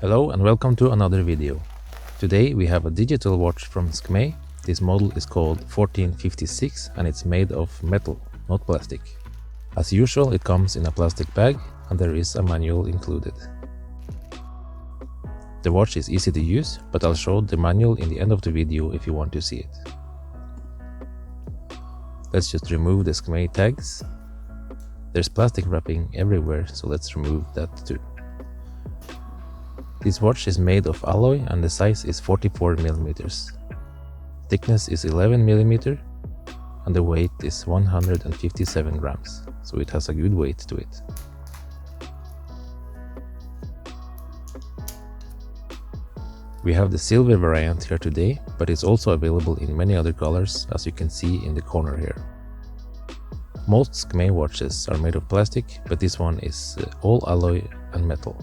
Hello and welcome to another video. Today we have a digital watch from Skmei. This model is called 1456 and it's made of metal, not plastic. As usual, it comes in a plastic bag and there is a manual included. The watch is easy to use, but I'll show the manual in the end of the video if you want to see it. Let's just remove the Skmei tags. There's plastic wrapping everywhere, so let's remove that too. This watch is made of alloy and the size is 44 mm. Thickness is 11 mm and the weight is 157 grams, so it has a good weight to it. We have the silver variant here today, but it's also available in many other colors, as you can see in the corner here. Most Skmei watches are made of plastic, but this one is all alloy and metal.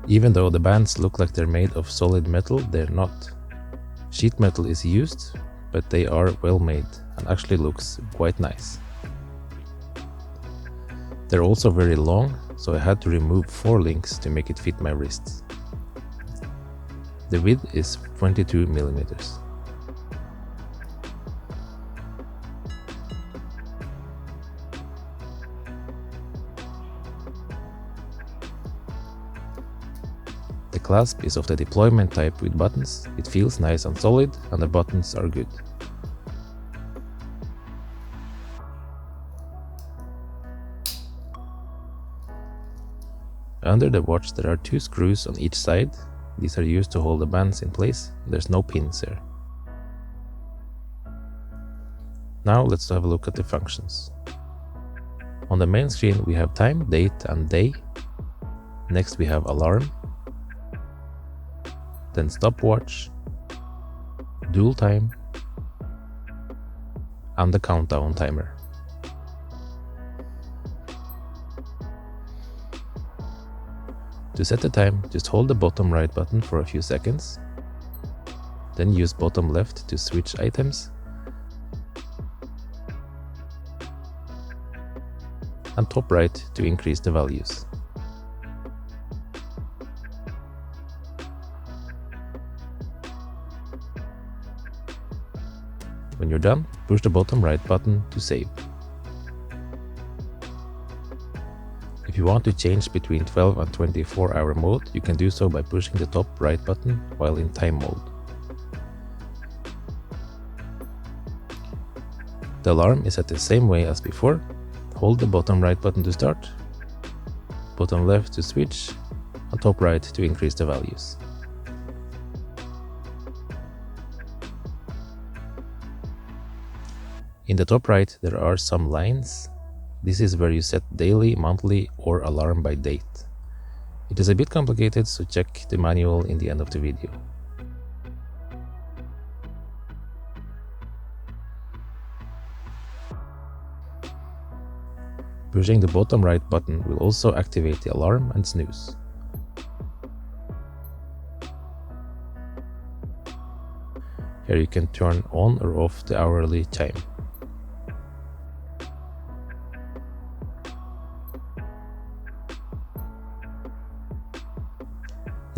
Even though the bands look like they're made of solid metal, they're not. Sheet metal is used, but they are well made and actually looks quite nice. They're also very long, so I had to remove 4 links to make it fit my wrists. The width is 22 mm. The clasp is of the deployment type with buttons. It feels nice and solid and the buttons are good. Under the watch there are 2 screws on each side. These are used to hold the bands in place. There's no pins here. Now let's have a look at the functions. On the main screen we have time, date and day. Next we have alarm. Then stopwatch, dual time, and the countdown timer. To set the time, just hold the bottom right button for a few seconds, then use bottom left to switch items, and top right to increase the values. When you're done, push the bottom right button to save. If you want to change between 12 and 24-hour mode, you can do so by pushing the top right button while in time mode. The alarm is set the same way as before. Hold the bottom right button to start, bottom left to switch, and top right to increase the values. In the top right there are some lines. This is where you set daily, monthly or alarm by date. It is a bit complicated, so check the manual in the end of the video. Pushing the bottom right button will also activate the alarm and snooze. Here you can turn on or off the hourly chime.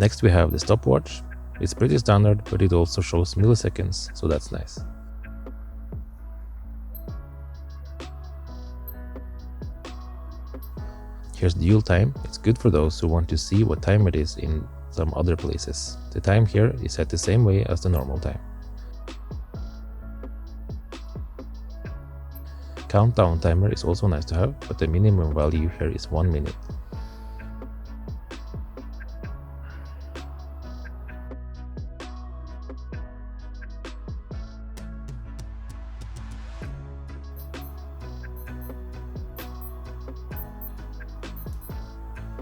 Next we have the stopwatch. It's pretty standard, but it also shows milliseconds, so that's nice. Here's dual time. It's good for those who want to see what time it is in some other places. The time here is set the same way as the normal time. Countdown timer is also nice to have, but the minimum value here is 1 minute.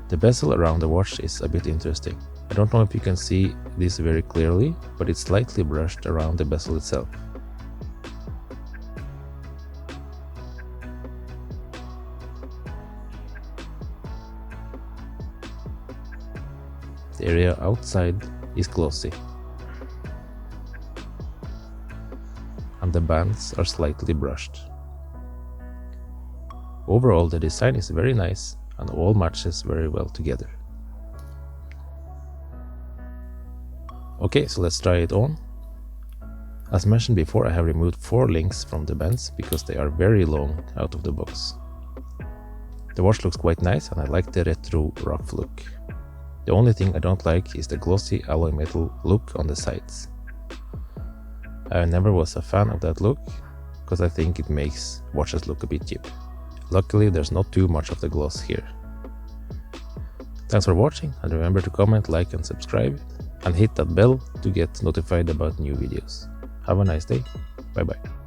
The bezel around the watch is a bit interesting. I don't know if you can see this very clearly, but it's slightly brushed around the bezel itself. The area outside is glossy, and the bands are slightly brushed. Overall, the design is very nice and all matches very well together. Okay, so let's try it on. As mentioned before, I have removed 4 links from the bands because they are very long out of the box. The watch looks quite nice and I like the retro rough look. The only thing I don't like is the glossy alloy metal look on the sides. I never was a fan of that look because I think it makes watches look a bit cheap. Luckily there's not too much of the gloss here. Thanks for watching, and remember to comment, like and subscribe, and hit that bell to get notified about new videos. Have a nice day. Bye bye.